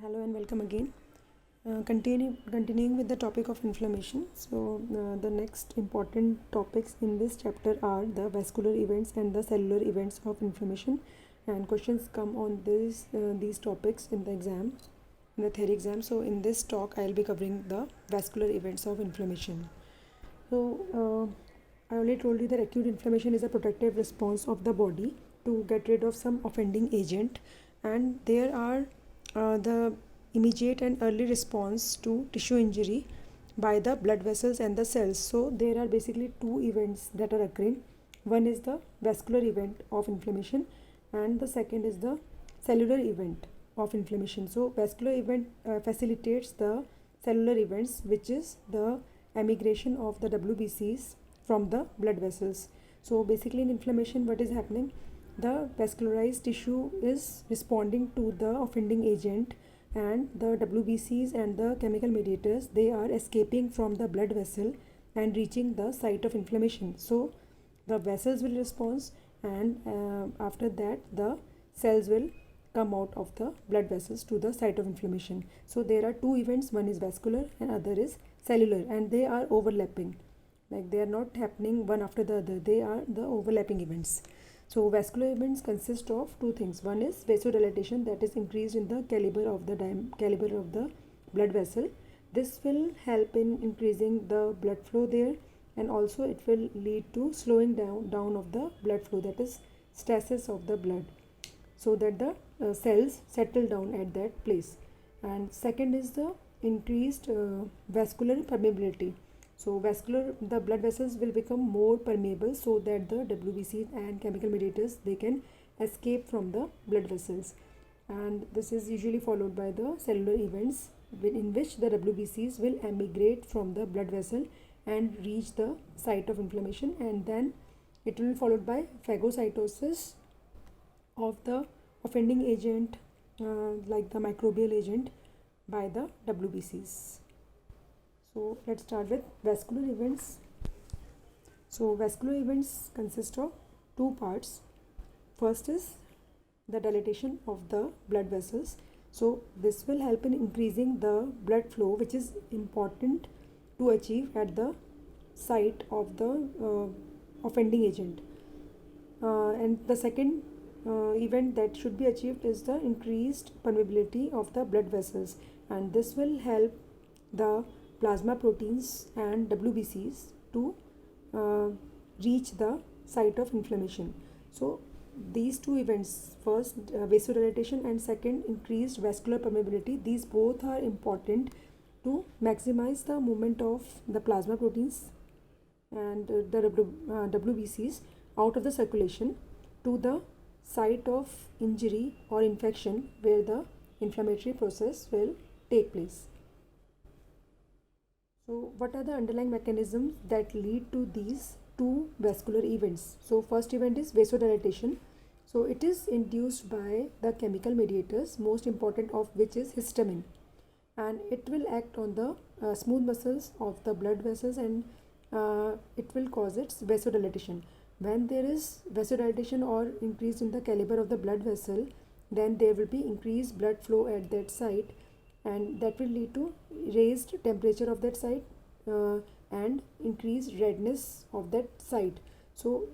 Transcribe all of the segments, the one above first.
Hello and welcome again. Continuing with the topic of inflammation. The next important topics in this chapter are the vascular events and the cellular events of inflammation. And questions come on these topics in the exam, in the theory exam. So, in this talk, I'll be covering the vascular events of inflammation. I already told you that acute inflammation is a protective response of the body to get rid of some offending agent, and there are the immediate and early response to tissue injury by the blood vessels and the cells. So there are basically two events that are occurring. One is the vascular event of inflammation, and the second is the cellular event of inflammation. So vascular event facilitates the cellular events, which is the emigration of the WBCs from the blood vessels. So basically in inflammation, what is happening? The vascularized tissue is responding to the offending agent, and the WBCs and the chemical mediators, they are escaping from the blood vessel and reaching the site of inflammation. So the vessels will respond, and after that the cells will come out of the blood vessels to the site of inflammation. So there are two events, one is vascular and other is cellular, and they are overlapping, like they are not happening one after the other, they are the overlapping events. So vascular events consist of two things. One is vasodilatation, that is increase in the caliber of the blood vessel. This will help in increasing the blood flow there, and also it will lead to slowing down of the blood flow, that is stasis of the blood, so that the cells settle down at that place. And second is the increased vascular permeability. So the blood vessels will become more permeable, so that the WBC and chemical mediators, they can escape from the blood vessels. And this is usually followed by the cellular events, in which the WBCs will emigrate from the blood vessel and reach the site of inflammation, and then it will be followed by phagocytosis of the offending agent, like the microbial agent, by the WBCs. So let's start with vascular events. So vascular events consist of two parts. First is the dilatation of the blood vessels. So this will help in increasing the blood flow, which is important to achieve at the site of the offending agent. And the second event that should be achieved is the increased permeability of the blood vessels, and this will help the plasma proteins and WBCs to reach the site of inflammation. So these two events, first vasodilatation and second increased vascular permeability, these both are important to maximize the movement of the plasma proteins and the WBCs out of the circulation to the site of injury or infection, where the inflammatory process will take place. So what are the underlying mechanisms that lead to these two vascular events? So first event is vasodilatation. So it is induced by the chemical mediators, most important of which is histamine, and it will act on the smooth muscles of the blood vessels, and it will cause its vasodilatation. When there is vasodilatation or increase in the caliber of the blood vessel, then there will be increased blood flow at that site, and that will lead to raised temperature of that site and increased redness of that site. So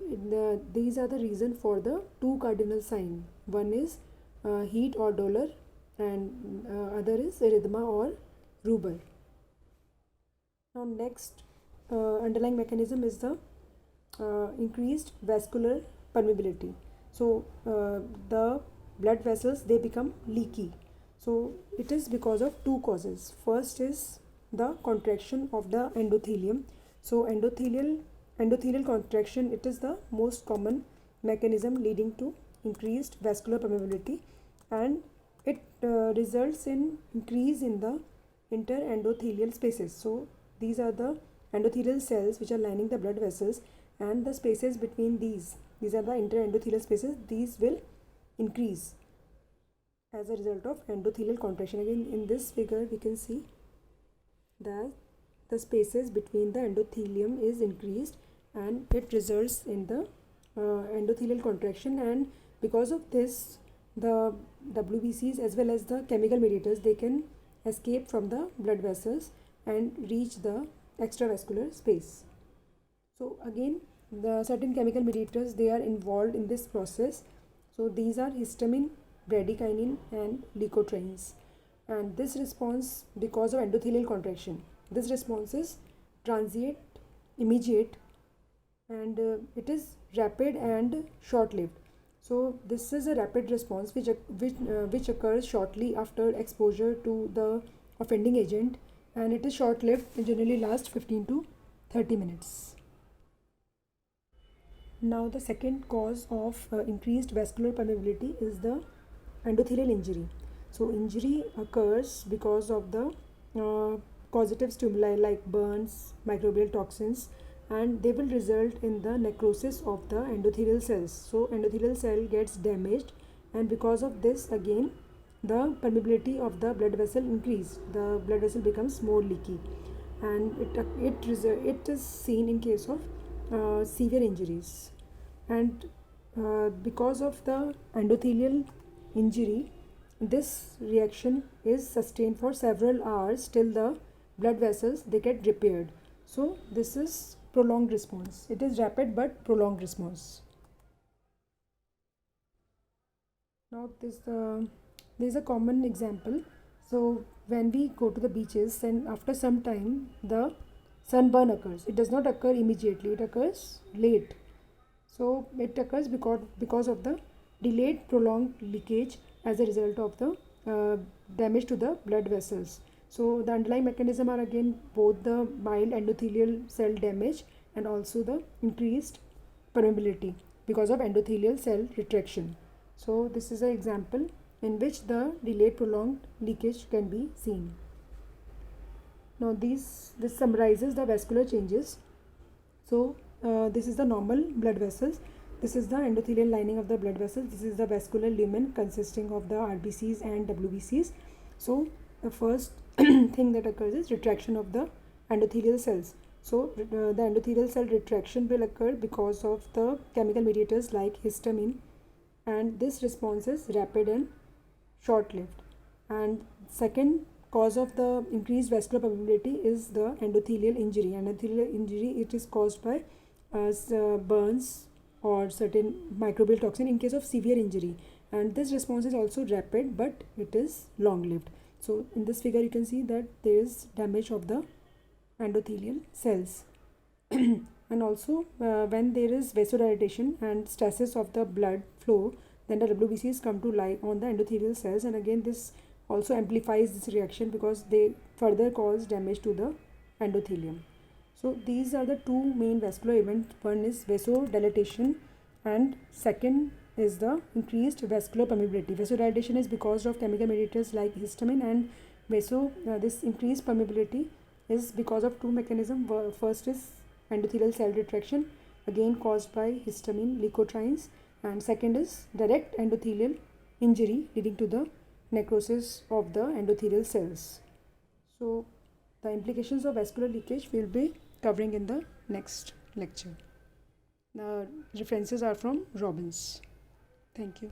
these are the reason for the two cardinal sign. One is heat or dolor, and other is erythema or rubor. Now next underlying mechanism is the increased vascular permeability. So the blood vessels, they become leaky. So it is because of two causes. First is the contraction of the endothelium. So endothelial contraction, it is the most common mechanism leading to increased vascular permeability, and it results in increase in the interendothelial spaces. So these are the endothelial cells which are lining the blood vessels, and the spaces between these are the interendothelial spaces, these will increase as a result of endothelial contraction. Again, in this figure we can see that the spaces between the endothelium is increased, and it results in the endothelial contraction, and because of this the WBCs as well as the chemical mediators, they can escape from the blood vessels and reach the extravascular space. So again, the certain chemical mediators, they are involved in this process. So these are histamine, bradykinin and leukotrienes, and this response because of endothelial contraction. This response is transient, immediate, and it is rapid and short-lived. So this is a rapid response which occurs shortly after exposure to the offending agent, and it is short-lived and generally lasts 15 to 30 minutes. Now the second cause of increased vascular permeability is the endothelial injury. So injury occurs because of the causative stimuli like burns, microbial toxins, and they will result in the necrosis of the endothelial cells. So endothelial cell gets damaged, and because of this again the permeability of the blood vessel increase. The blood vessel becomes more leaky, and it is seen in case of severe injuries. And because of the endothelial injury, this reaction is sustained for several hours till the blood vessels they get repaired. So this is prolonged response. It is rapid but prolonged response. Now this is a common example. So when we go to the beaches and after some time the sunburn occurs, it does not occur immediately, it occurs late. So it occurs because of the delayed prolonged leakage as a result of the damage to the blood vessels. So the underlying mechanism are again both the mild endothelial cell damage and also the increased permeability because of endothelial cell retraction. So this is an example in which the delayed prolonged leakage can be seen. Now this summarizes the vascular changes. So this is the normal blood vessels. This is the endothelial lining of the blood vessels. This is the vascular lumen consisting of the RBCs and WBCs. So the first thing that occurs is retraction of the endothelial cells. So the endothelial cell retraction will occur because of the chemical mediators like histamine, and this response is rapid and short-lived. And second cause of the increased vascular permeability is the endothelial injury. Endothelial injury, it is caused by burns or certain microbial toxin in case of severe injury, and this response is also rapid but it is long-lived. So in this figure you can see that there is damage of the endothelial cells and also when there is vasodilatation and stasis of the blood flow, then the WBCs come to lie on the endothelial cells, and again this also amplifies this reaction because they further cause damage to the endothelium. So these are the two main vascular events. One is vasodilatation and second is the increased vascular permeability. Vasodilatation is because of chemical mediators like histamine, and this increased permeability is because of two mechanisms. First is endothelial cell retraction, again caused by histamine leukotrienes, and second is direct endothelial injury leading to the necrosis of the endothelial cells. So the implications of vascular leakage will be covering in the next lecture. The references are from Robbins. Thank you.